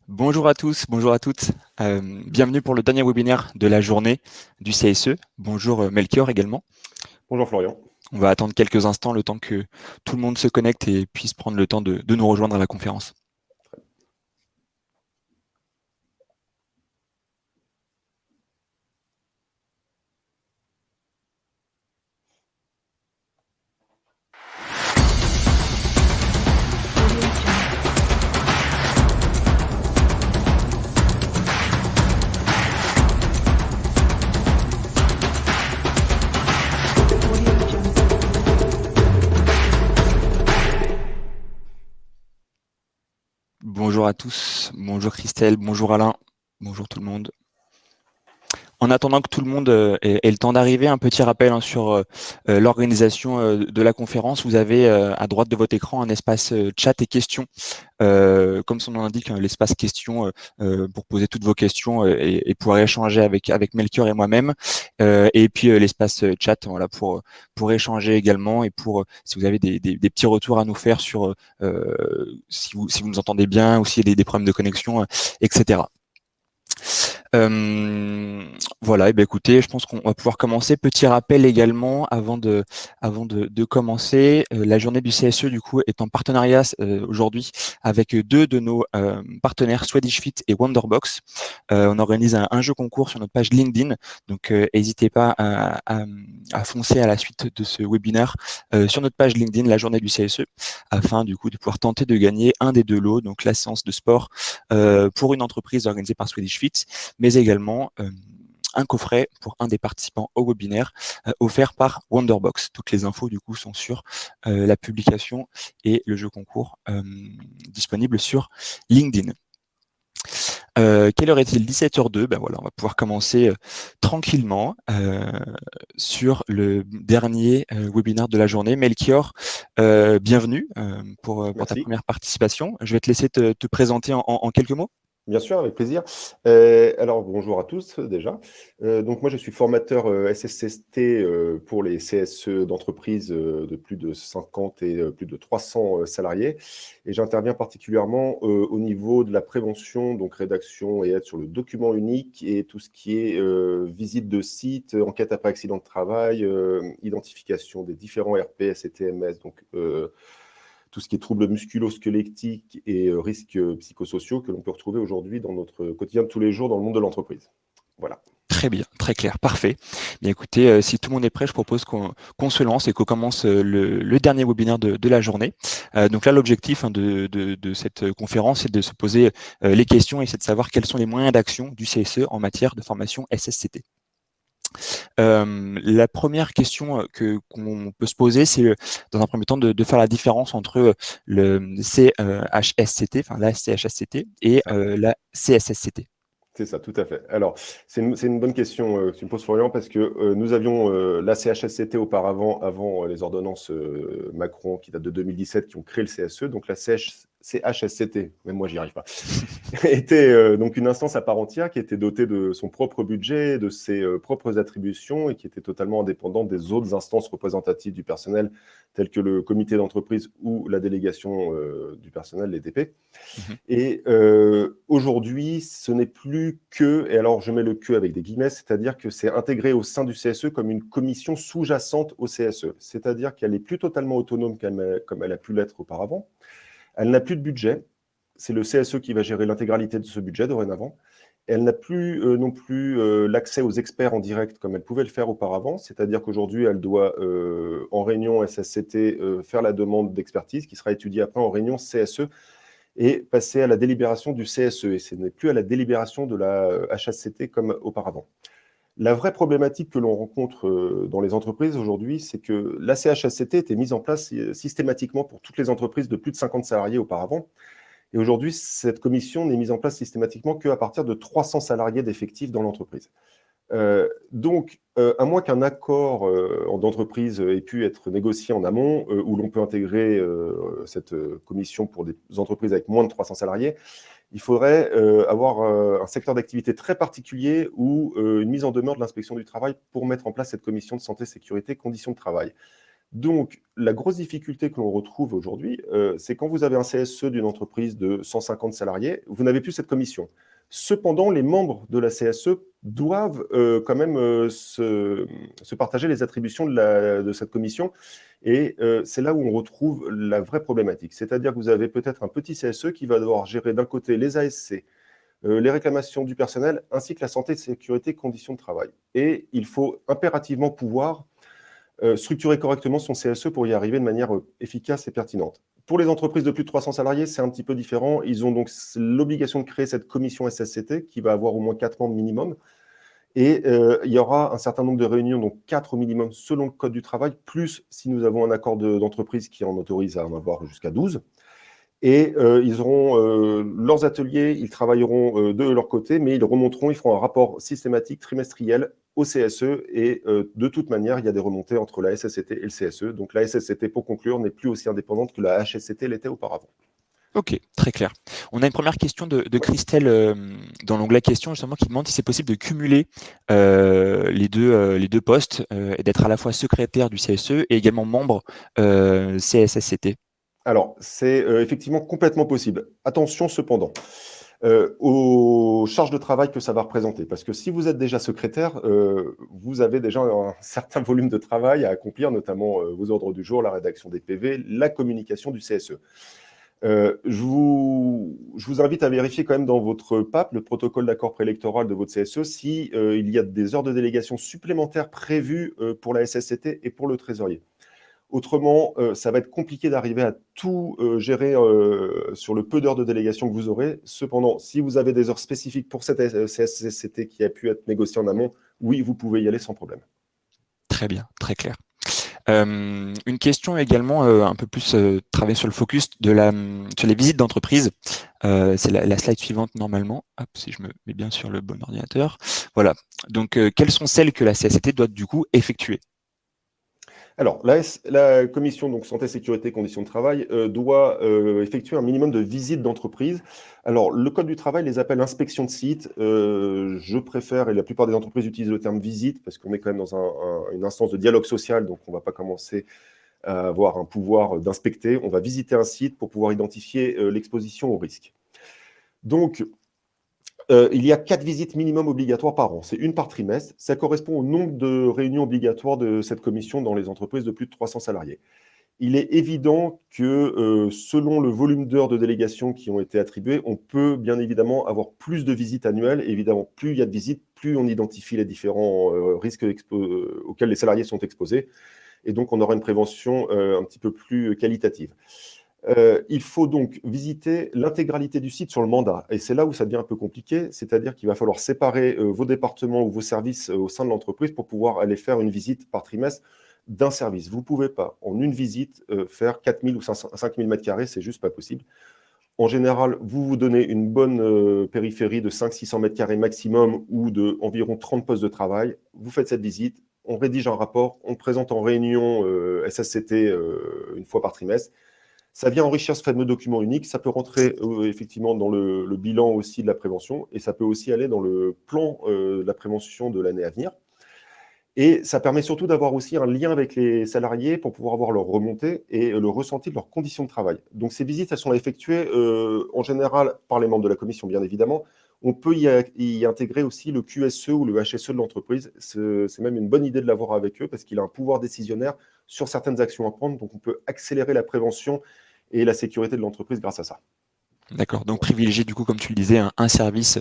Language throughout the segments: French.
Bonjour à tous, bonjour à toutes. Bienvenue pour le dernier webinaire de la journée du CSE. Bonjour Melchior également. Bonjour Florian. On va attendre quelques instants le temps que tout le monde se connecte et puisse prendre le temps de nous rejoindre à la conférence. Bonjour à tous, bonjour Christelle, bonjour Alain, bonjour tout le monde. En attendant que tout le monde ait le temps d'arriver, un petit rappel sur l'organisation de la conférence. Vous avez à droite de votre écran un espace chat et questions. Comme son nom l'indique, l'espace questions pour poser toutes vos questions et pouvoir échanger avec Melchior et moi-même. Et puis l'espace chat, voilà, pour échanger également et pour si vous avez des petits retours à nous faire sur si vous nous entendez bien ou s'il y a des problèmes de connexion, etc. Voilà, et ben écoutez, je pense qu'on va pouvoir commencer. Petit rappel également avant de commencer, la journée du CSE du coup est en partenariat aujourd'hui avec deux de nos partenaires, Swedish Fit et Wonderbox. On organise un jeu concours sur notre page LinkedIn, donc n'hésitez pas à foncer à la suite de ce webinaire sur notre page LinkedIn, la journée du CSE, afin du coup de pouvoir tenter de gagner un des deux lots, donc la séance de sport pour une entreprise organisée par Swedish Fit, mais également un coffret pour un des participants au webinaire offert par Wonderbox. Toutes les infos du coup sont sur la publication et le jeu concours disponible sur LinkedIn. Quelle heure est-il? 17h02. Ben voilà, on va pouvoir commencer tranquillement sur le dernier webinaire de la journée. Melchior, bienvenue pour ta Merci. première participation. Je vais te laisser te présenter en quelques mots. Bien sûr, avec plaisir. Alors, bonjour à tous déjà. Donc, moi, je suis formateur SSST pour les CSE d'entreprises de plus de 50 et plus de 300 salariés. Et j'interviens particulièrement au niveau de la prévention, donc rédaction et aide sur le document unique et tout ce qui est visite de site, enquête après accident de travail, identification des différents RPS et TMS, donc tout ce qui est troubles musculo-squelettiques et risques psychosociaux que l'on peut retrouver aujourd'hui dans notre quotidien de tous les jours dans le monde de l'entreprise. Voilà. Très bien, très clair, parfait. Bien écoutez, si tout le monde est prêt, je propose qu'on se lance et qu'on commence le dernier webinaire de la journée. Donc là, l'objectif de cette conférence, c'est de se poser les questions et c'est de savoir quels sont les moyens d'action du CSE en matière de formation SSCT. La première question qu'on peut se poser, c'est dans un premier temps de faire la différence entre le CHSCT, enfin la CHSCT et la CSSCT. C'est ça, tout à fait. Alors, c'est une bonne question que tu me poses, Florian, parce que nous avions la CHSCT auparavant, avant les ordonnances Macron qui datent de 2017, qui ont créé le CSE. Donc, la CHSCT, même moi, j'y arrive pas, était donc une instance à part entière qui était dotée de son propre budget, de ses propres attributions et qui était totalement indépendante des autres instances représentatives du personnel, telles que le comité d'entreprise ou la délégation du personnel, les DP. Et aujourd'hui, ce n'est plus que, et alors je mets le que avec des guillemets, c'est-à-dire que c'est intégré au sein du CSE comme une commission sous-jacente au CSE. C'est-à-dire qu'elle n'est plus totalement autonome comme elle a pu l'être auparavant. Elle n'a plus de budget. C'est le CSE qui va gérer l'intégralité de ce budget dorénavant. Elle n'a plus non plus l'accès aux experts en direct comme elle pouvait le faire auparavant, c'est-à-dire qu'aujourd'hui, elle doit, en réunion SSCT, faire la demande d'expertise qui sera étudiée après en réunion CSE et passer à la délibération du CSE. Et ce n'est plus à la délibération de la HACT comme auparavant. La vraie problématique que l'on rencontre dans les entreprises aujourd'hui, c'est que la CHSCT était mise en place systématiquement pour toutes les entreprises de plus de 50 salariés auparavant. Et aujourd'hui, cette commission n'est mise en place systématiquement qu'à partir de 300 salariés d'effectifs dans l'entreprise. Donc, à moins qu'un accord d'entreprise ait pu être négocié en amont, où l'on peut intégrer cette commission pour des entreprises avec moins de 300 salariés, il faudrait avoir un secteur d'activité très particulier ou une mise en demeure de l'inspection du travail pour mettre en place cette commission de santé, sécurité, conditions de travail. Donc, la grosse difficulté que l'on retrouve aujourd'hui, c'est quand vous avez un CSE d'une entreprise de 150 salariés, vous n'avez plus cette commission. Cependant, les membres de la CSE doivent quand même se partager les attributions de cette commission. Et c'est là où on retrouve la vraie problématique. C'est-à-dire que vous avez peut-être un petit CSE qui va devoir gérer d'un côté les ASC, les réclamations du personnel, ainsi que la santé, sécurité, conditions de travail. Et il faut impérativement pouvoir structurer correctement son CSE pour y arriver de manière efficace et pertinente. Pour les entreprises de plus de 300 salariés, c'est un petit peu différent. Ils ont donc l'obligation de créer cette commission SSCT qui va avoir au moins 4 membres minimum. Et il y aura un certain nombre de réunions, donc 4 au minimum selon le Code du travail, plus si nous avons un accord d'entreprise qui en autorise à en avoir jusqu'à 12. Et ils auront leurs ateliers, ils travailleront de leur côté, mais ils remonteront, ils feront un rapport systématique trimestriel au CSE. Et de toute manière, il y a des remontées entre la SSCT et le CSE. Donc la SSCT, pour conclure, n'est plus aussi indépendante que la HSCT l'était auparavant. Ok, très clair. On a une première question de Christelle dans l'onglet questions, justement, qui demande si c'est possible de cumuler les deux postes et d'être à la fois secrétaire du CSE et également membre CSSCT. Alors, c'est effectivement complètement possible. Attention cependant aux charges de travail que ça va représenter. Parce que si vous êtes déjà secrétaire, vous avez déjà un certain volume de travail à accomplir, notamment vos ordres du jour, la rédaction des PV, la communication du CSE. Je vous invite à vérifier quand même dans votre PAP, le protocole d'accord préélectoral de votre CSE, si il y a des heures de délégation supplémentaires prévues pour la SSCT et pour le trésorier. Autrement, ça va être compliqué d'arriver à tout gérer sur le peu d'heures de délégation que vous aurez. Cependant, si vous avez des heures spécifiques pour cette SSCT qui a pu être négociée en amont, oui, vous pouvez y aller sans problème. Très bien, très clair. Une question également un peu plus travailler sur le focus sur les visites d'entreprise. C'est la slide suivante normalement. Hop, si je me mets bien sur le bon ordinateur. Voilà. Donc, quelles sont celles que la CSCT doit du coup effectuer? Alors, la commission donc, santé, sécurité, conditions de travail doit effectuer un minimum de visites d'entreprise. Alors, le Code du travail les appelle inspections de site. Je préfère, et la plupart des entreprises utilisent le terme visite, parce qu'on est quand même dans une instance de dialogue social, donc on ne va pas commencer à avoir un pouvoir d'inspecter. On va visiter un site pour pouvoir identifier l'exposition au risque. Donc, il y a 4 visites minimum obligatoires par an. C'est une par trimestre. Ça correspond au nombre de réunions obligatoires de cette commission dans les entreprises de plus de 300 salariés. Il est évident que selon le volume d'heures de délégation qui ont été attribuées, on peut bien évidemment avoir plus de visites annuelles. Évidemment, plus il y a de visites, plus on identifie les différents risques auxquels les salariés sont exposés. Et donc, on aura une prévention un petit peu plus qualitative. Il faut donc visiter l'intégralité du site sur le mandat. Et c'est là où ça devient un peu compliqué, c'est-à-dire qu'il va falloir séparer vos départements ou vos services au sein de l'entreprise pour pouvoir aller faire une visite par trimestre d'un service. Vous ne pouvez pas, en une visite, faire 4000 ou 5000 mètres carrés, c'est juste pas possible. En général, vous vous donnez une bonne périphérie de 500-600 mètres carrés maximum ou de environ 30 postes de travail. Vous faites cette visite, on rédige un rapport, on présente en réunion SSCT une fois par trimestre. Ça vient enrichir ce fameux document unique. Ça peut rentrer effectivement dans le bilan aussi de la prévention et ça peut aussi aller dans le plan de la prévention de l'année à venir. Et ça permet surtout d'avoir aussi un lien avec les salariés pour pouvoir avoir leur remontée et le ressenti de leurs conditions de travail. Donc ces visites, elles sont effectuées en général par les membres de la commission, bien évidemment. On peut y intégrer aussi le QSE ou le HSE de l'entreprise. C'est même une bonne idée de l'avoir avec eux parce qu'il a un pouvoir décisionnaire sur certaines actions à prendre. Donc on peut accélérer la prévention et la sécurité de l'entreprise grâce à ça. D'accord. Donc, privilégier, du coup, comme tu le disais, un service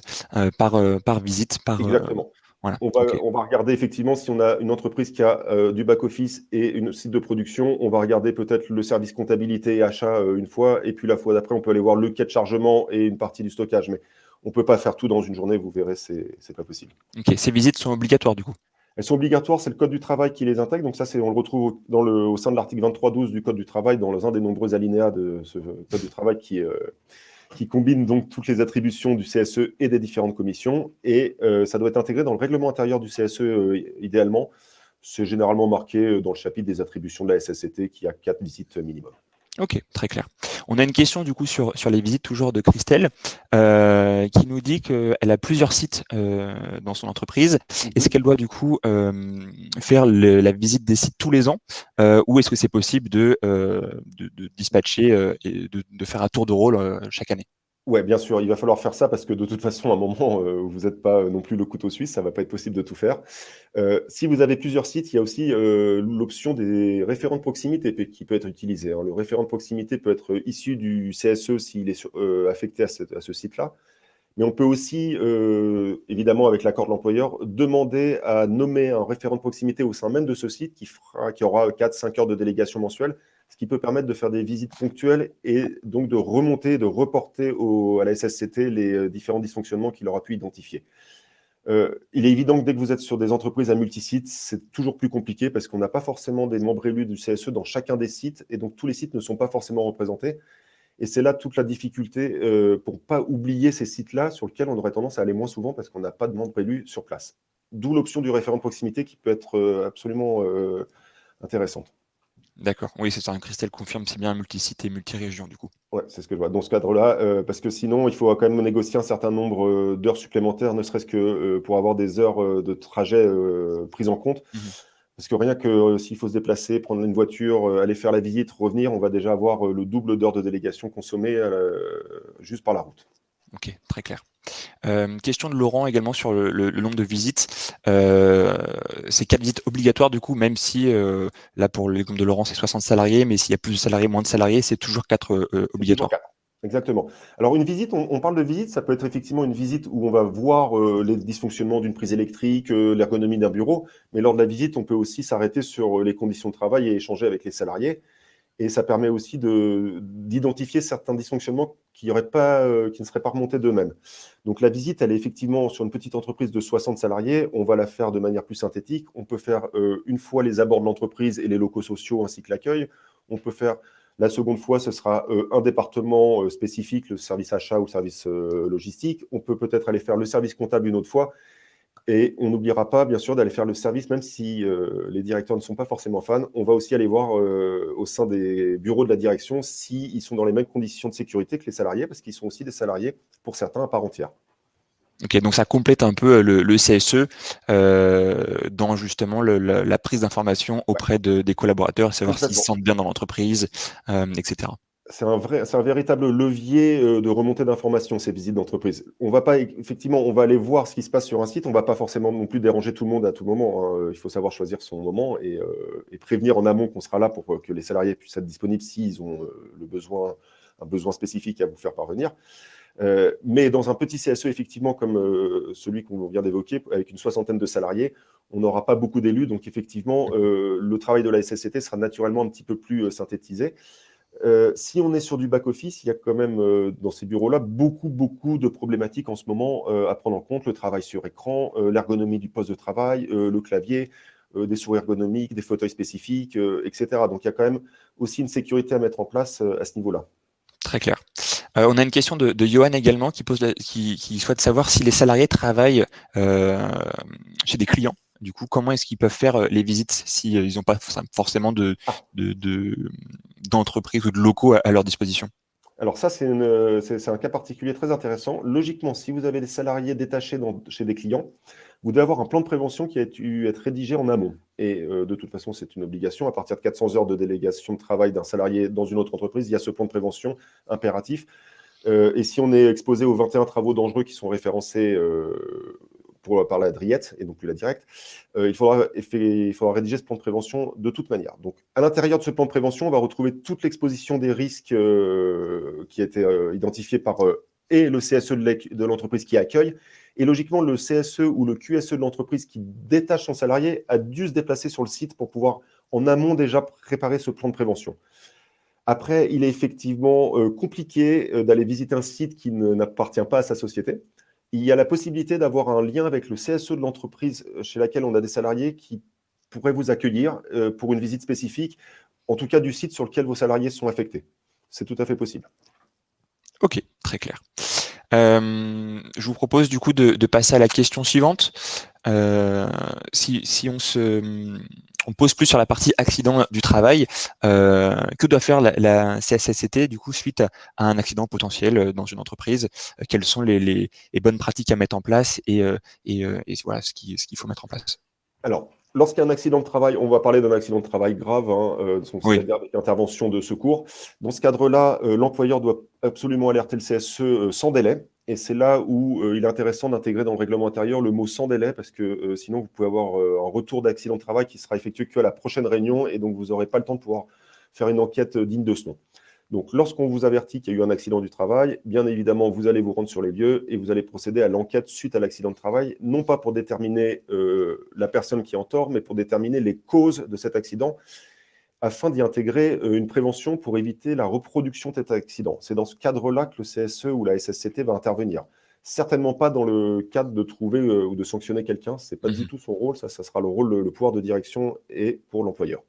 par visite. Exactement. Voilà. On Ok. va regarder effectivement si on a une entreprise qui a du back-office et un site de production. On va regarder peut-être le service comptabilité et achat une fois. Et puis la fois d'après, on peut aller voir le quai de chargement et une partie du stockage. Mais on ne peut pas faire tout dans une journée. Vous verrez, c'est pas possible. Ok. Ces visites sont obligatoires, du coup. Elles sont obligatoires, c'est le Code du travail qui les intègre. Donc ça, on le retrouve au sein de l'article 23.12 du Code du travail, dans un des nombreux alinéas de ce Code du travail qui combine donc toutes les attributions du CSE et des différentes commissions. Et ça doit être intégré dans le règlement intérieur du CSE, idéalement. C'est généralement marqué dans le chapitre des attributions de la SSCT qui a 4 visites minimum. Ok, très clair. On a une question du coup sur les visites toujours de Christelle qui nous dit qu'elle a plusieurs sites dans son entreprise. Est-ce qu'elle doit du coup faire la visite des sites tous les ans ou est-ce que c'est possible de dispatcher et de faire un tour de rôle chaque année? Ouais, bien sûr, il va falloir faire ça parce que de toute façon, à un moment, vous n'êtes pas non plus le couteau suisse, ça va pas être possible de tout faire. Si vous avez plusieurs sites, il y a aussi l'option des référents de proximité qui peut être utilisée, hein. Le référent de proximité peut être issu du CSE s'il est affecté à ce site-là. Mais on peut aussi, évidemment, avec l'accord de l'employeur, demander à nommer un référent de proximité au sein même de ce site qui aura 4-5 heures de délégation mensuelle, ce qui peut permettre de faire des visites ponctuelles et donc de remonter, de reporter à la SSCT les différents dysfonctionnements qu'il aura pu identifier. Il est évident que dès que vous êtes sur des entreprises à multisites, c'est toujours plus compliqué parce qu'on n'a pas forcément des membres élus du CSE dans chacun des sites et donc tous les sites ne sont pas forcément représentés. Et c'est là toute la difficulté pour ne pas oublier ces sites-là sur lesquels on aurait tendance à aller moins souvent parce qu'on n'a pas de membres élus sur place. D'où l'option du référent de proximité qui peut être absolument intéressante. D'accord. Oui, c'est ça. Christelle confirme, c'est bien multisite et multirégion du coup. Ouais, c'est ce que je vois. Dans ce cadre-là, parce que sinon, il faut quand même négocier un certain nombre d'heures supplémentaires, ne serait-ce que pour avoir des heures de trajet prises en compte. Mhm. Parce que rien que s'il faut se déplacer, prendre une voiture, aller faire la visite, revenir, on va déjà avoir le double d'heures de délégation consommées juste par la route. Ok, très clair. Question de Laurent également sur le nombre de visites. C'est 4 visites obligatoires du coup, même si là pour l'exemple de Laurent c'est 60 salariés, mais s'il y a plus de salariés, moins de salariés, c'est toujours 4 C'est toujours obligatoires. 4. Exactement. Alors une visite, on parle de visite, ça peut être effectivement une visite où on va voir les dysfonctionnements d'une prise électrique, l'ergonomie d'un bureau, mais lors de la visite, on peut aussi s'arrêter sur les conditions de travail et échanger avec les salariés. Et ça permet aussi d'identifier certains dysfonctionnements qui ne seraient pas remontés d'eux-mêmes. Donc la visite, elle est effectivement sur une petite entreprise de 60 salariés. On va la faire de manière plus synthétique. On peut faire une fois les abords de l'entreprise et les locaux sociaux ainsi que l'accueil. On peut faire la seconde fois, ce sera un département spécifique, le service achat ou le service logistique. On peut peut-être aller faire le service comptable une autre fois. Et on n'oubliera pas, bien sûr, d'aller faire le service, même si les directeurs ne sont pas forcément fans. On va aussi aller voir au sein des bureaux de la direction s'ils sont dans les mêmes conditions de sécurité que les salariés, parce qu'ils sont aussi des salariés, pour certains, à part entière. Ok, donc ça complète un peu le CSE dans justement la prise d'information Ouais, auprès des collaborateurs, savoir s'ils se complètement. sentent bien dans l'entreprise, etc. C'est un véritable levier de remontée d'informations, ces visites d'entreprise. On va pas, effectivement, on va aller voir ce qui se passe sur un site. On ne va pas forcément non plus déranger tout le monde à tout moment, hein. Il faut savoir choisir son moment et prévenir en amont qu'on sera là pour que les salariés puissent être disponibles s'ils ont un besoin spécifique à vous faire parvenir. Mais dans un petit CSE, effectivement, comme celui qu'on vient d'évoquer, avec une soixantaine de salariés, on n'aura pas beaucoup d'élus. Donc, effectivement, le travail de la SSCT sera naturellement un petit peu plus synthétisé. Si on est sur du back-office, il y a quand même dans ces bureaux-là beaucoup de problématiques en ce moment à prendre en compte. Le travail sur écran, l'ergonomie du poste de travail, le clavier, des souris ergonomiques, des fauteuils spécifiques, etc. Donc il y a quand même aussi une sécurité à mettre en place à ce niveau-là. Très clair. On a une question de Johan également qui souhaite savoir si les salariés travaillent euh, chez des clients. Du coup, comment est-ce qu'ils peuvent faire les visites si ils n'ont pas forcément Ah, d'entreprise ou de locaux à leur disposition? alors ça, c'est un cas particulier très intéressant. Logiquement, si vous avez des salariés détachés chez des clients, vous devez avoir un plan de prévention qui a dû être rédigé en amont. Et de toute façon, c'est une obligation. À partir de 400 heures de délégation de travail d'un salarié dans une autre entreprise, il y a ce plan de prévention impératif. Et si on est exposé aux 21 travaux dangereux qui sont référencés par la DRIET et non plus la directe, il faudra rédiger ce plan de prévention de toute manière. Donc, à l'intérieur de ce plan de prévention, on va retrouver toute l'exposition des risques qui a été identifiée par et le CSE de l'entreprise qui accueille. Et logiquement, le CSE ou le QSE de l'entreprise qui détache son salarié a dû se déplacer sur le site pour pouvoir en amont déjà préparer ce plan de prévention. Après, il est effectivement compliqué d'aller visiter un site qui n'appartient pas à sa société. Il y a la possibilité d'avoir un lien avec le CSE de l'entreprise chez laquelle on a des salariés qui pourraient vous accueillir pour une visite spécifique, en tout cas du site sur lequel vos salariés sont affectés. C'est tout à fait possible. Ok, très clair. Je vous propose du coup de passer à la question suivante. Si on pose plus sur la partie accident du travail. Que doit faire la CSSCT du coup suite à un accident potentiel dans une entreprise? Quelles sont les bonnes pratiques à mettre en place et voilà ce qu'il faut mettre en place. Alors, lorsqu'il y a un accident de travail, on va parler d'un accident de travail grave, hein, donc Oui. c'est-à-dire avec intervention de secours. Dans ce cadre-là, l'employeur doit absolument alerter le CSE sans délai. Et c'est là où il est intéressant d'intégrer dans le règlement intérieur le mot sans délai, parce que sinon vous pouvez avoir un retour d'accident de travail qui sera effectué qu'à la prochaine réunion, et donc vous n'aurez pas le temps de pouvoir faire une enquête digne de ce nom. Donc, lorsqu'on vous avertit qu'il y a eu un accident du travail, bien évidemment, vous allez vous rendre sur les lieux et vous allez procéder à l'enquête suite à l'accident de travail, non pas pour déterminer la personne qui est en tort, mais pour déterminer les causes de cet accident, afin d'y intégrer une prévention pour éviter la reproduction de cet accident. C'est dans ce cadre-là que le CSE ou la SSCT va intervenir. Certainement pas dans le cadre de trouver ou de sanctionner quelqu'un, ce n'est pas du tout son rôle, ça sera le rôle, le pouvoir de direction et pour l'employeur.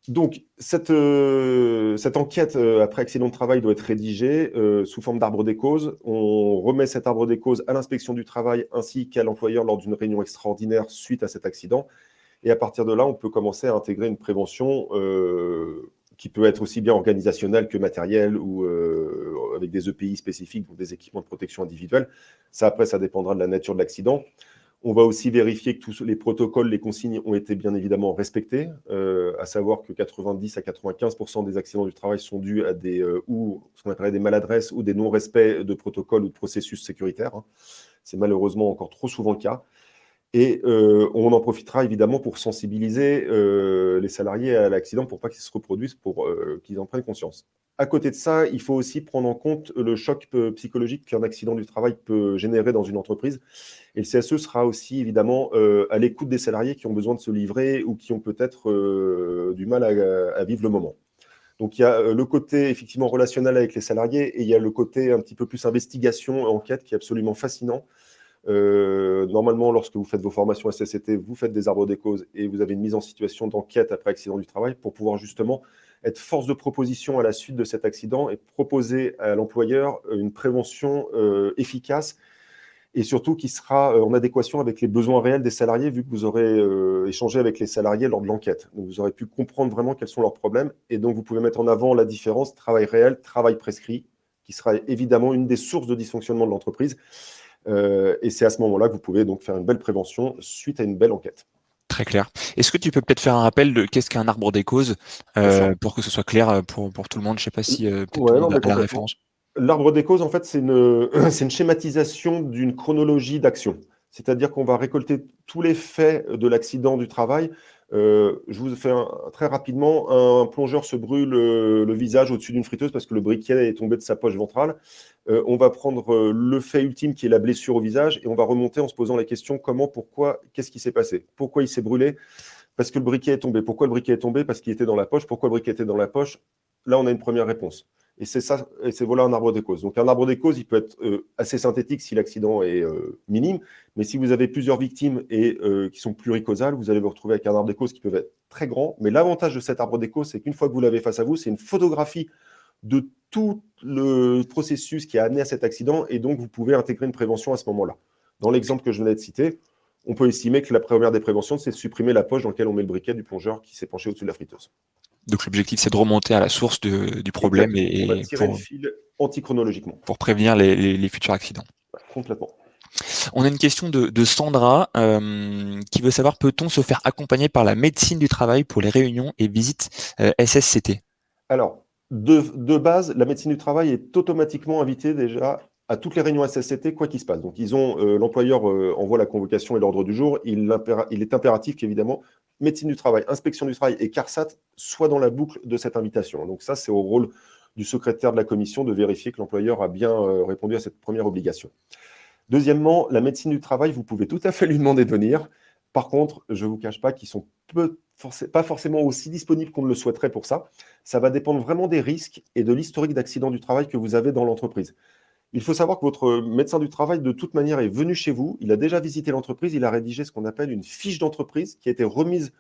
Donc, cette enquête après accident de travail doit être rédigée sous forme d'arbre des causes. On remet cet arbre des causes à l'inspection du travail ainsi qu'à l'employeur lors d'une réunion extraordinaire suite à cet accident. Et à partir de là, on peut commencer à intégrer une prévention qui peut être aussi bien organisationnelle que matérielle ou avec des EPI spécifiques, donc des équipements de protection individuelle. Ça, après, ça dépendra de la nature de l'accident. On va aussi vérifier que tous les protocoles, les consignes ont été bien évidemment respectés, à savoir que 90 à 95% des accidents du travail sont dus à ou ce qu'on appelle des maladresses ou des non-respects de protocoles ou de processus sécuritaires, hein. C'est malheureusement encore trop souvent le cas. Et on en profitera évidemment pour sensibiliser les salariés à l'accident pour pas qu'ils se reproduisent, pour qu'ils en prennent conscience. À côté de ça, il faut aussi prendre en compte le choc psychologique qu'un accident du travail peut générer dans une entreprise. Et le CSE sera aussi évidemment à l'écoute des salariés qui ont besoin de se livrer ou qui ont peut-être du mal à vivre le moment. Donc il y a le côté effectivement relationnel avec les salariés et il y a le côté un petit peu plus investigation, enquête qui est absolument fascinant. Normalement, lorsque vous faites vos formations SSCT, vous faites des arbres des causes et vous avez une mise en situation d'enquête après accident du travail pour pouvoir justement être force de proposition à la suite de cet accident et proposer à l'employeur une prévention efficace et surtout qui sera en adéquation avec les besoins réels des salariés, vu que vous aurez échangé avec les salariés lors de l'enquête. Donc, vous aurez pu comprendre vraiment quels sont leurs problèmes, et donc vous pouvez mettre en avant la différence travail réel, travail prescrit, qui sera évidemment une des sources de dysfonctionnement de l'entreprise. Et c'est à ce moment-là que vous pouvez donc faire une belle prévention suite à une belle enquête. Très clair. Est-ce que tu peux peut-être faire un rappel de qu'est-ce qu'un arbre des causes Bien sûr. pour que ce soit clair pour tout le monde? Je ne sais pas si peut-être tout Ouais, le non, monde mais a la complètement. référence. L'arbre des causes, en fait, c'est une schématisation d'une chronologie d'action. C'est-à-dire qu'on va récolter tous les faits de l'accident du travail. Je vous fais très rapidement, un plongeur se brûle le visage au-dessus d'une friteuse parce que le briquet est tombé de sa poche ventrale. On va prendre le fait ultime qui est la blessure au visage et on va remonter en se posant la question comment, pourquoi, qu'est-ce qui s'est passé? Pourquoi il s'est brûlé? Parce que le briquet est tombé. Pourquoi le briquet est tombé? Parce qu'il était dans la poche. Pourquoi le briquet était dans la poche? Là, on a une première réponse. Et c'est ça, et c'est voilà un arbre des causes. Donc un arbre des causes, il peut être assez synthétique si l'accident est minime, mais si vous avez plusieurs victimes et qui sont pluricausales, vous allez vous retrouver avec un arbre des causes qui peut être très grand. Mais l'avantage de cet arbre des causes, c'est qu'une fois que vous l'avez face à vous, c'est une photographie de tout le processus qui a amené à cet accident, et donc vous pouvez intégrer une prévention à ce moment-là. Dans l'exemple que je venais de citer, on peut estimer que la première des préventions, c'est de supprimer la poche dans laquelle on met le briquet du plongeur qui s'est penché au-dessus de la friteuse. Donc l'objectif, c'est de remonter à la source du problème Exactement. On va et tirer le fil antichronologiquement. pour prévenir les futurs accidents. Complètement. On a une question de Sandra qui veut savoir, peut-on se faire accompagner par la médecine du travail pour les réunions et visites SSCT? Alors, de base, la médecine du travail est automatiquement invitée déjà à toutes les réunions SSCT, quoi qu'il se passe. Donc, l'employeur envoie la convocation et l'ordre du jour. Il est impératif qu'évidemment, médecine du travail, inspection du travail et CARSAT soient dans la boucle de cette invitation. Donc ça, c'est au rôle du secrétaire de la commission de vérifier que l'employeur a bien répondu à cette première obligation. Deuxièmement, la médecine du travail, vous pouvez tout à fait lui demander de venir. Par contre, je ne vous cache pas qu'ils ne sont pas forcément aussi disponibles qu'on le souhaiterait pour ça. Ça va dépendre vraiment des risques et de l'historique d'accident du travail que vous avez dans l'entreprise. Il faut savoir que votre médecin du travail, de toute manière, est venu chez vous. Il a déjà visité l'entreprise. Il a rédigé ce qu'on appelle une fiche d'entreprise qui a été remise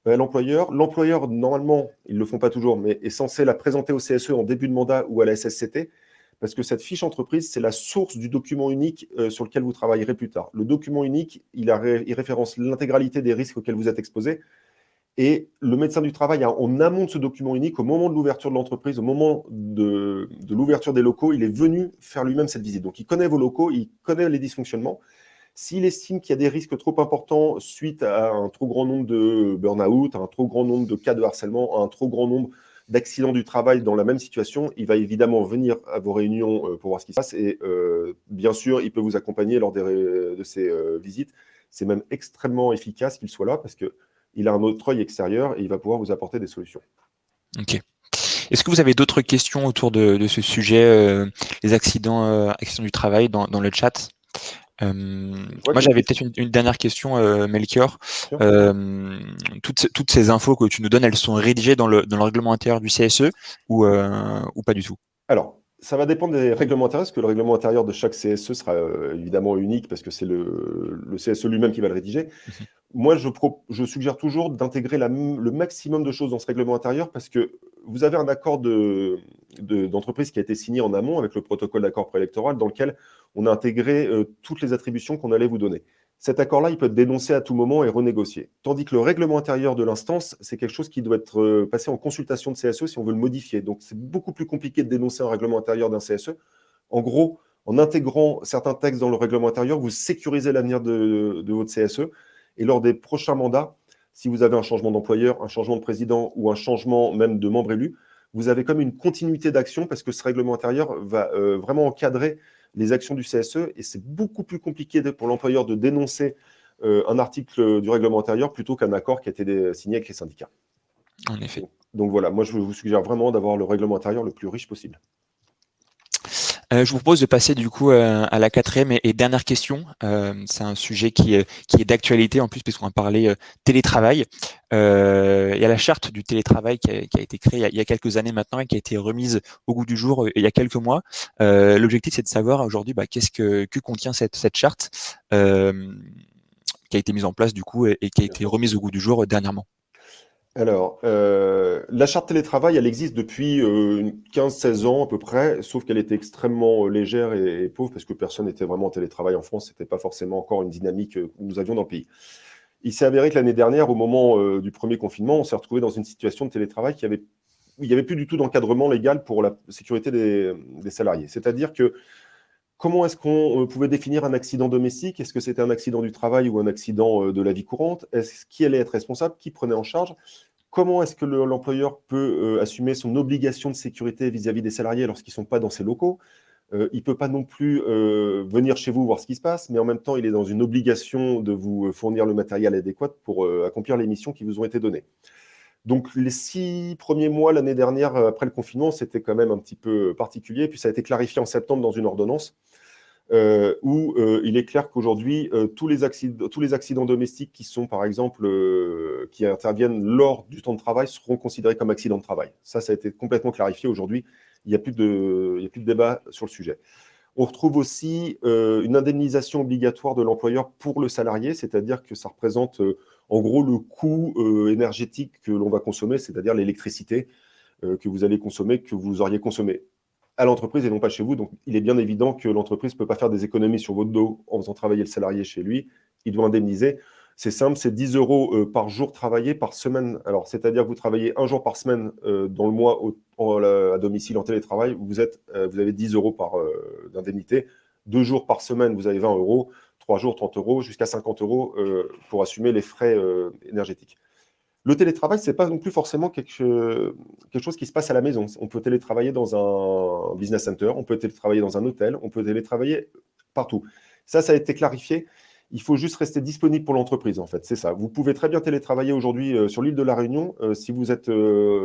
à l'employeur. L'employeur, normalement, ils ne le font pas toujours, mais est censé la présenter au CSE en début de mandat ou à la SSCT. Parce que cette fiche entreprise, c'est la source du document unique sur lequel vous travaillerez plus tard. Le document unique, il référence l'intégralité des risques auxquels vous êtes exposé. Et le médecin du travail, en amont de ce document unique, au moment de l'ouverture de l'entreprise, au moment de l'ouverture des locaux, il est venu faire lui-même cette visite. Donc, il connaît vos locaux, il connaît les dysfonctionnements. S'il estime qu'il y a des risques trop importants suite à un trop grand nombre de burn-out, à un trop grand nombre de cas de harcèlement, à un trop grand nombre d'accidents du travail dans la même situation, il va évidemment venir à vos réunions pour voir ce qui se passe. Et bien sûr, il peut vous accompagner lors de ces visites. C'est même extrêmement efficace qu'il soit là parce qu'il a un autre œil extérieur et il va pouvoir vous apporter des solutions. Ok. Est-ce que vous avez d'autres questions autour de ce sujet, les accidents du travail dans le chat? Moi, j'avais peut-être une dernière question, Melchior. Toutes ces infos que tu nous donnes, elles sont rédigées dans le règlement intérieur du CSE ou pas du tout? Alors, ça va dépendre des règlements intérieurs, parce que le règlement intérieur de chaque CSE sera évidemment unique, parce que c'est le CSE lui-même qui va le rédiger. Mhm. Moi, je suggère toujours d'intégrer le maximum de choses dans ce règlement intérieur, parce que vous avez un accord d'entreprise qui a été signé en amont avec le protocole d'accord préélectoral, dans lequel on a intégré toutes les attributions qu'on allait vous donner. Cet accord-là, il peut être dénoncé à tout moment et renégocié. Tandis que le règlement intérieur de l'instance, c'est quelque chose qui doit être passé en consultation de CSE si on veut le modifier. Donc, c'est beaucoup plus compliqué de dénoncer un règlement intérieur d'un CSE. En gros, en intégrant certains textes dans le règlement intérieur, vous sécurisez l'avenir de votre CSE. Et lors des prochains mandats, si vous avez un changement d'employeur, un changement de président ou un changement même de membre élu, vous avez comme une continuité d'action parce que ce règlement intérieur va vraiment encadrer les actions du CSE et c'est beaucoup plus compliqué pour l'employeur de dénoncer un article du règlement intérieur plutôt qu'un accord qui a été signé avec les syndicats. En effet. Donc voilà, moi je vous suggère vraiment d'avoir le règlement intérieur le plus riche possible. Je vous propose de passer du coup à la quatrième et dernière question. C'est un sujet qui est d'actualité en plus puisqu'on a parlé télétravail. Il y a la charte du télétravail qui a été créée il y a quelques années maintenant et qui a été remise au goût du jour il y a quelques mois. L'objectif, c'est de savoir aujourd'hui que contient cette charte qui a été mise en place du coup et qui a été remise au goût du jour dernièrement. Alors, la charte télétravail, elle existe depuis 15-16 ans à peu près, sauf qu'elle était extrêmement légère et pauvre parce que personne n'était vraiment en télétravail en France. C'était pas forcément encore une dynamique que nous avions dans le pays. Il s'est avéré que l'année dernière, au moment du premier confinement, on s'est retrouvé dans une situation de télétravail où il n'y avait plus du tout d'encadrement légal pour la sécurité des salariés. C'est-à-dire que comment est-ce qu'on pouvait définir un accident domestique? Est-ce que c'était un accident du travail ou un accident de la vie courante? Qui allait être responsable? Qui prenait en charge? Comment est-ce que l'employeur peut assumer son obligation de sécurité vis-à-vis des salariés lorsqu'ils ne sont pas dans ses locaux? Il ne peut pas non plus venir chez vous voir ce qui se passe, mais en même temps, il est dans une obligation de vous fournir le matériel adéquat pour accomplir les missions qui vous ont été données. Donc, les 6 premiers mois l'année dernière, après le confinement, c'était quand même un petit peu particulier. Puis ça a été clarifié en septembre dans une ordonnance où il est clair qu'aujourd'hui, tous les accidents domestiques qui sont, par exemple, qui interviennent lors du temps de travail seront considérés comme accidents de travail. Ça a été complètement clarifié aujourd'hui. Il n'y a plus de débat sur le sujet. On retrouve aussi une indemnisation obligatoire de l'employeur pour le salarié, c'est-à-dire que ça représente en gros le coût énergétique que l'on va consommer, c'est-à-dire l'électricité que vous allez consommer, que vous auriez consommé à l'entreprise et non pas chez vous. Donc, il est bien évident que l'entreprise ne peut pas faire des économies sur votre dos en faisant travailler le salarié chez lui. Il doit indemniser. C'est simple, c'est 10 euros par jour travaillé par semaine. Alors, c'est-à-dire que vous travaillez un jour par semaine dans le mois à domicile en télétravail, vous avez 10 euros d'indemnité. 2 jours par semaine, vous avez 20 euros. 3 jours, 30 euros, jusqu'à 50 euros pour assumer les frais énergétiques. Le télétravail, ce n'est pas non plus forcément quelque chose qui se passe à la maison. On peut télétravailler dans un business center, on peut télétravailler dans un hôtel, on peut télétravailler partout. Ça a été clarifié. Il faut juste rester disponible pour l'entreprise, en fait. C'est ça. Vous pouvez très bien télétravailler aujourd'hui sur l'île de la Réunion. Si vous êtes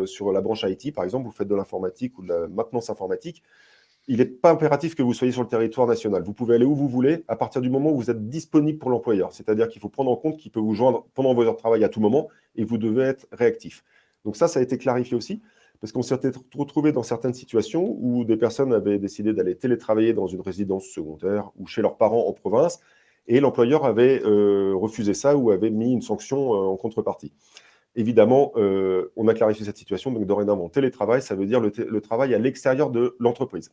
sur la branche IT, par exemple, vous faites de l'informatique ou de la maintenance informatique, il n'est pas impératif que vous soyez sur le territoire national. Vous pouvez aller où vous voulez à partir du moment où vous êtes disponible pour l'employeur. C'est-à-dire qu'il faut prendre en compte qu'il peut vous joindre pendant vos heures de travail à tout moment et vous devez être réactif. Donc ça a été clarifié aussi parce qu'on s'est retrouvé dans certaines situations où des personnes avaient décidé d'aller télétravailler dans une résidence secondaire ou chez leurs parents en province et l'employeur avait refusé ça ou avait mis une sanction en contrepartie. Évidemment, on a clarifié cette situation. Donc, dorénavant, télétravail, ça veut dire le travail à l'extérieur de l'entreprise.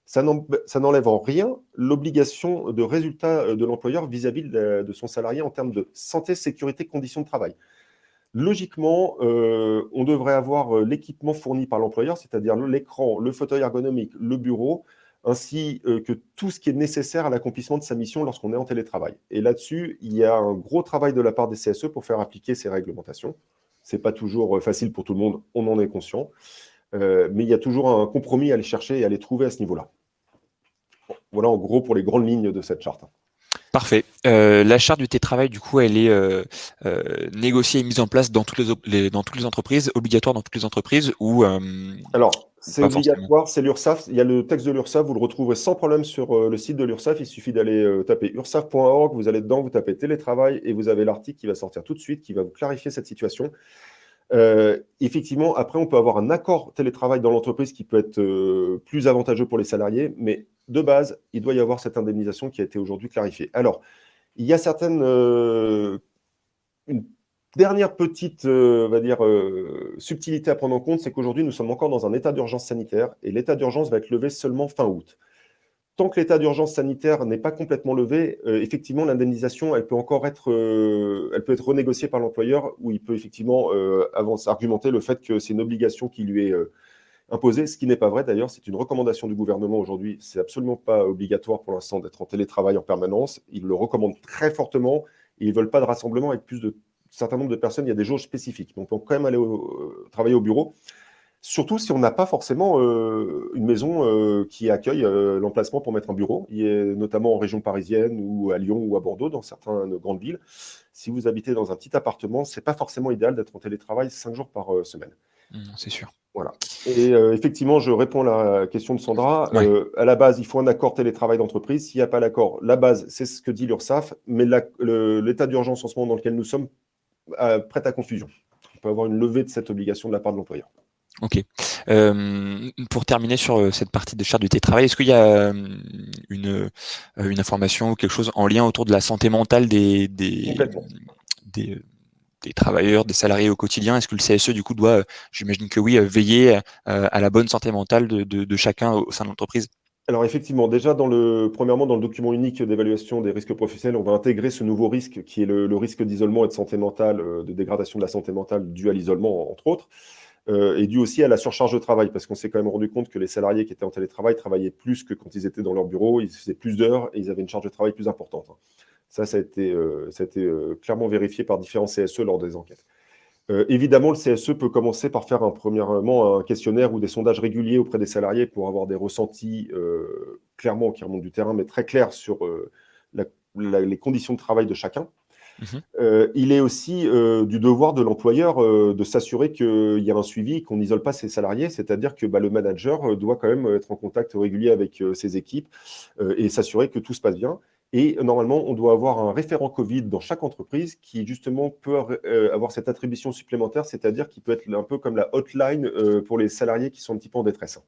Ça n'enlève en rien l'obligation de résultat de l'employeur vis-à-vis de son salarié en termes de santé, sécurité, conditions de travail. logiquement, on devrait avoir l'équipement fourni par l'employeur, c'est-à-dire l'écran, le fauteuil ergonomique, le bureau, ainsi que tout ce qui est nécessaire à l'accomplissement de sa mission lorsqu'on est en télétravail. Et là-dessus, il y a un gros travail de la part des CSE pour faire appliquer ces réglementations. Ce n'est pas toujours facile pour tout le monde, on en est conscient, mais il y a toujours un compromis à aller chercher et à aller trouver à ce niveau-là. Bon, voilà en gros pour les grandes lignes de cette charte. Parfait. La charte du télétravail, du coup, elle est négociée et mise en place dans toutes dans toutes les entreprises, obligatoire dans toutes les entreprises ou Alors, c'est pas forcément? obligatoire, c'est l'URSSAF. Il y a le texte de l'URSSAF, vous le retrouverez sans problème sur le site de l'URSSAF. Il suffit d'aller taper ursaf.org, vous allez dedans, vous tapez télétravail et vous avez l'article qui va sortir tout de suite, qui va vous clarifier cette situation. Effectivement, après, on peut avoir un accord télétravail dans l'entreprise qui peut être plus avantageux pour les salariés, mais de base, il doit y avoir cette indemnisation qui a été aujourd'hui clarifiée. Alors, il y a une dernière petite, on va dire, subtilité à prendre en compte, c'est qu'aujourd'hui, nous sommes encore dans un état d'urgence sanitaire et l'état d'urgence va être levé seulement fin août. Tant que l'état d'urgence sanitaire n'est pas complètement levé, effectivement, l'indemnisation, elle peut être renégociée par l'employeur, où il peut effectivement argumenter le fait que c'est une obligation qui lui est imposée, ce qui n'est pas vrai d'ailleurs, c'est une recommandation du gouvernement aujourd'hui. C'est absolument pas obligatoire pour l'instant d'être en télétravail en permanence. Ils le recommandent très fortement et ils ne veulent pas de rassemblement avec plus de certain nombre de personnes. Il y a des jauges spécifiques. Donc, on peut quand même aller travailler au bureau. Surtout si on n'a pas forcément une maison qui accueille l'emplacement pour mettre un bureau. Il est notamment en région parisienne ou à Lyon ou à Bordeaux, dans certaines grandes villes. Si vous habitez dans un petit appartement, ce n'est pas forcément idéal d'être en télétravail 5 jours par semaine. C'est sûr. Voilà. Et effectivement, je réponds à la question de Sandra. Ouais. À la base, il faut un accord télétravail d'entreprise. S'il n'y a pas l'accord, la base, c'est ce que dit l'URSSAF, mais l'état d'urgence en ce moment dans lequel nous sommes prête à confusion. On peut avoir une levée de cette obligation de la part de l'employeur. Ok. Pour terminer sur cette partie de charte du télétravail, est-ce qu'il y a une information ou quelque chose en lien autour de la santé mentale Complètement. des, des travailleurs, des salariés au quotidien? Est-ce que le CSE, du coup, doit, j'imagine que oui, veiller à la bonne santé mentale de chacun au sein de l'entreprise? Alors effectivement, déjà, premièrement, dans le document unique d'évaluation des risques professionnels, on va intégrer ce nouveau risque qui est le risque d'isolement et de santé mentale, de dégradation de la santé mentale due à l'isolement, entre autres, et dû aussi à la surcharge de travail, parce qu'on s'est quand même rendu compte que les salariés qui étaient en télétravail travaillaient plus que quand ils étaient dans leur bureau, ils faisaient plus d'heures et ils avaient une charge de travail plus importante. Ça a été clairement vérifié par différents CSE lors des enquêtes. Évidemment, le CSE peut commencer par faire premièrement un questionnaire ou des sondages réguliers auprès des salariés pour avoir des ressentis clairement qui remontent du terrain, mais très clairs sur les conditions de travail de chacun. Il est aussi du devoir de l'employeur de s'assurer qu'il y a un suivi, qu'on n'isole pas ses salariés, c'est-à-dire que le manager doit quand même être en contact régulier avec ses équipes et s'assurer que tout se passe bien. Et normalement, on doit avoir un référent Covid dans chaque entreprise qui, justement, peut avoir cette attribution supplémentaire, c'est-à-dire qu'il peut être un peu comme la hotline pour les salariés qui sont un petit peu en détresse.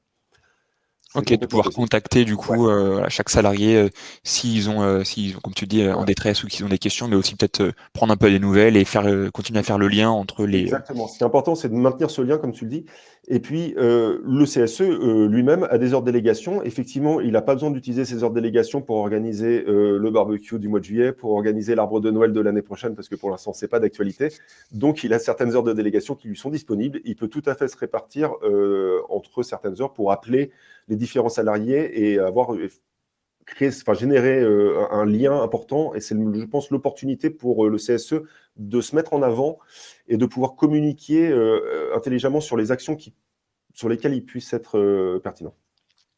C'est Ok, de complètement pouvoir possible. contacter du Ouais. coup chaque salarié s'ils ont, comme tu dis, en Ouais. détresse ou qu'ils ont des questions, mais aussi peut-être prendre un peu des nouvelles et continuer à faire le lien entre les. Exactement. Ce qui est important, c'est de maintenir ce lien, comme tu le dis. Et puis, le CSE lui-même a des heures de délégation. Effectivement, il n'a pas besoin d'utiliser ces heures de délégation pour organiser le barbecue du mois de juillet, pour organiser l'arbre de Noël de l'année prochaine, parce que pour l'instant, ce n'est pas d'actualité. Donc, il a certaines heures de délégation qui lui sont disponibles. Il peut tout à fait se répartir entre certaines heures pour appeler les différents salariés et générer un lien important. Et c'est, je pense, l'opportunité pour le CSE de se mettre en avant et de pouvoir communiquer intelligemment sur les actions sur lesquelles il puisse être pertinent.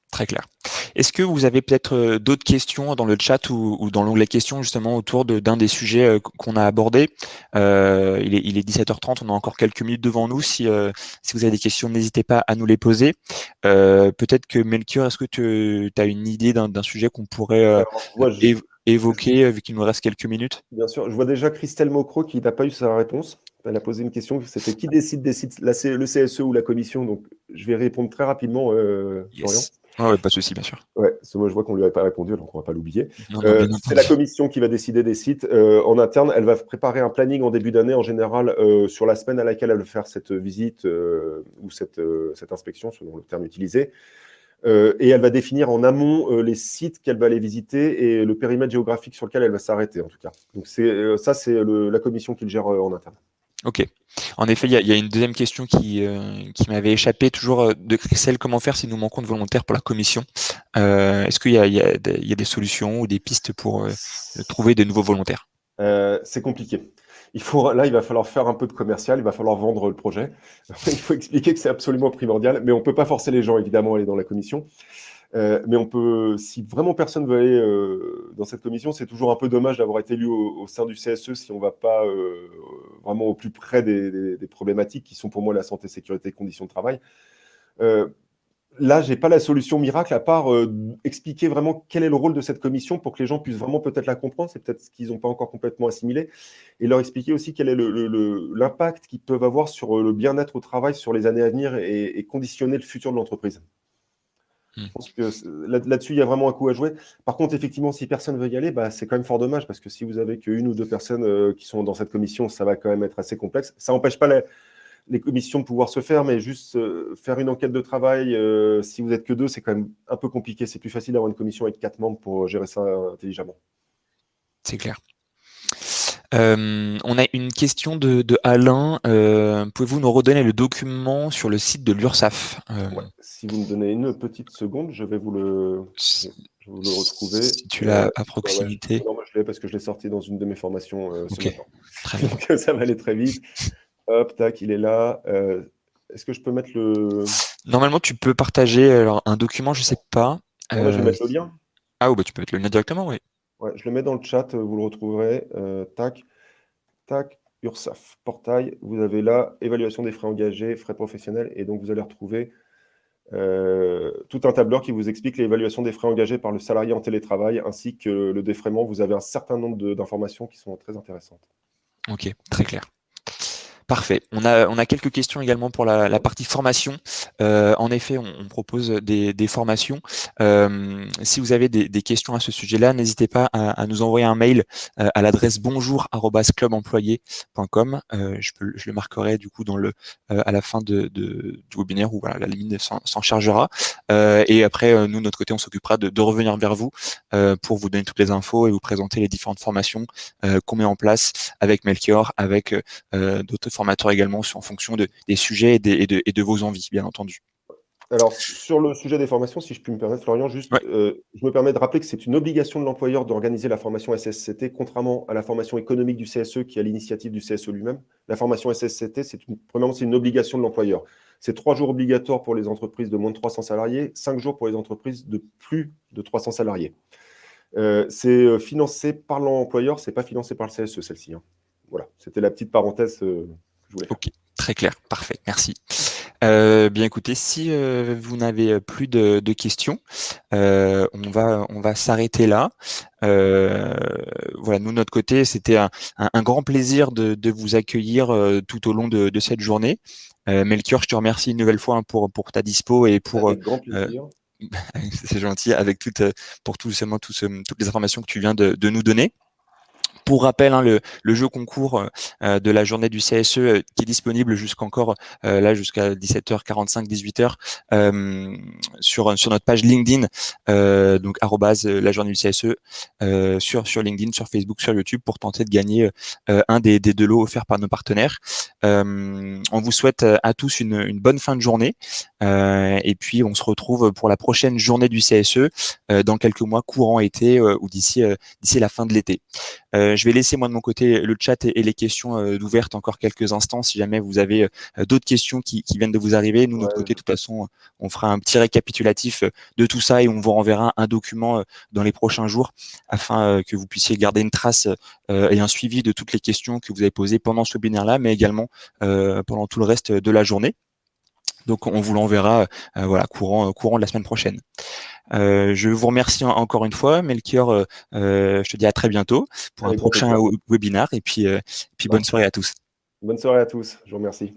Très clair. Est-ce que vous avez peut-être d'autres questions dans le chat ou dans l'onglet questions justement autour d'un des sujets qu'on a abordé? Il est 17h30, on a encore quelques minutes devant nous. Si vous avez des questions, n'hésitez pas à nous les poser. Peut-être que Melchior, est-ce que tu as une idée d'un sujet qu'on pourrait Alors, moi, évoquer vu qu'il nous reste quelques minutes? bien sûr, je vois déjà Christelle Mocro qui n'a pas eu sa réponse. Elle a posé une question, c'était qui décide le CSE ou la commission? Donc, je vais répondre très rapidement, Florian. Yes. Ouais, pas de souci, bien sûr. Ouais, parce que moi je vois qu'on ne lui avait pas répondu, donc on ne va pas l'oublier. Non, non, bien C'est la entendu. commission qui va décider des sites. En interne, elle va préparer un planning en début d'année, en général, sur la semaine à laquelle elle va faire cette visite ou cette inspection, selon le terme utilisé. Et elle va définir en amont les sites qu'elle va aller visiter et le périmètre géographique sur lequel elle va s'arrêter, en tout cas. Donc ça, c'est la commission qui le gère en interne. Ok. En effet, il y a une deuxième question qui m'avait échappé, toujours de Christelle. Comment faire si nous manquons de volontaires pour la commission? Est-ce il y a des solutions ou des pistes pour trouver de nouveaux volontaires? C'est compliqué. Là, il va falloir faire un peu de commercial, il va falloir vendre le projet. Il faut expliquer que c'est absolument primordial, mais on ne peut pas forcer les gens, évidemment, à aller dans la commission. Mais on peut, si vraiment personne veut aller dans cette commission, c'est toujours un peu dommage d'avoir été élu au sein du CSE si on ne va pas vraiment au plus près des problématiques qui sont pour moi la santé, sécurité et conditions de travail. Là, je n'ai pas la solution miracle à part expliquer vraiment quel est le rôle de cette commission pour que les gens puissent vraiment peut-être la comprendre. C'est peut-être ce qu'ils n'ont pas encore complètement assimilé. Et leur expliquer aussi quel est l'impact qu'ils peuvent avoir sur le bien-être au travail sur les années à venir et conditionner le futur de l'entreprise. Hmm. Je pense que là-dessus, il y a vraiment un coup à jouer. Par contre, effectivement, si personne ne veut y aller, bah, c'est quand même fort dommage parce que si vous avez qu'une ou deux personnes qui sont dans cette commission, ça va quand même être assez complexe. Ça n'empêche pas les commissions de pouvoir se faire, mais juste faire une enquête de travail, si vous n'êtes que deux, c'est quand même un peu compliqué. C'est plus facile d'avoir une commission avec 4 membres pour gérer ça intelligemment. C'est clair. On a une question de Alain. Pouvez-vous nous redonner le document sur le site de l'URSSAF? Ouais. Si vous me donnez une petite seconde, je vais vous le retrouver. Si tu l'as à Ouais, ouais. proximité. Non, moi, je l'ai parce que je l'ai sorti dans une de mes formations ce Ok, matin. très bien. Donc, ça va aller très vite. Hop, tac, il est là. Est-ce que je peux mettre le... Normalement, tu peux partager alors, un document, je sais pas. Ouais, je vais Euh, mettre le lien. Ah, bah, tu peux mettre le lien directement, oui. Ouais, je le mets dans le chat, vous le retrouverez. Tac. Tac, URSSAF, portail, vous avez là, évaluation des frais engagés, frais professionnels, et donc vous allez retrouver tout un tableur qui vous explique l'évaluation des frais engagés par le salarié en télétravail, ainsi que le défraiement. Vous avez un certain nombre d'informations qui sont très intéressantes. Ok, très clair. Parfait. On a quelques questions également pour la partie formation. En effet, on propose des formations. Si vous avez des questions à ce sujet-là, n'hésitez pas à nous envoyer un mail à l'adresse bonjour@clubemployé.com. Je le marquerai du coup à la fin du webinaire où voilà, la ligne s'en chargera. Et après, nous, de notre côté, on s'occupera de revenir vers vous pour vous donner toutes les infos et vous présenter les différentes formations qu'on met en place avec Melchior, avec d'autres formateurs également en fonction des sujets et de vos envies, bien entendu. Alors, sur le sujet des formations, si je puis me permettre, Florian, juste, Ouais, je me permets de rappeler que c'est une obligation de l'employeur d'organiser la formation SSCT, contrairement à la formation économique du CSE, qui est à l'initiative du CSE lui-même. La formation SSCT, premièrement, c'est une obligation de l'employeur. C'est 3 jours obligatoires pour les entreprises de moins de 300 salariés, 5 jours pour les entreprises de plus de 300 salariés. C'est financé par l'employeur, c'est pas financé par le CSE, celle-ci, hein. Voilà, c'était la petite parenthèse que je voulais faire. ok, très clair, parfait, merci. Bien écoutez, si vous n'avez plus de questions, on va s'arrêter là. Voilà, nous de notre côté, c'était un grand plaisir de vous accueillir tout au long de cette journée. Melchior, je te remercie une nouvelle fois hein, pour ta dispo et pour Avec grand euh, plaisir. c'est gentil avec pour toutes les informations que tu viens de nous donner. Pour rappel, hein, le jeu concours de la journée du CSE qui est disponible jusqu'à 17h45, 18h sur notre page LinkedIn, donc la journée du CSE sur LinkedIn, sur Facebook, sur YouTube pour tenter de gagner un des deux lots offerts par nos partenaires. On vous souhaite à tous une bonne fin de journée et puis on se retrouve pour la prochaine journée du CSE dans quelques mois courant été ou d'ici la fin de l'été. Je vais laisser moi de mon côté le chat et les questions d'ouvertes encore quelques instants si jamais vous avez d'autres questions qui viennent de vous arriver. Nous, de notre Ouais, côté, de toute façon, on fera un petit récapitulatif de tout ça et on vous renverra un document dans les prochains jours afin que vous puissiez garder une trace et un suivi de toutes les questions que vous avez posées pendant ce webinaire-là, mais également pendant tout le reste de la journée. Donc, on vous l'enverra voilà, courant de la semaine prochaine. Je vous remercie encore une fois, Melchior. Je te dis à très bientôt pour un avec grand prochain plaisir. webinaire et puis bonne soirée à tous. Bonne soirée à tous. Je vous remercie.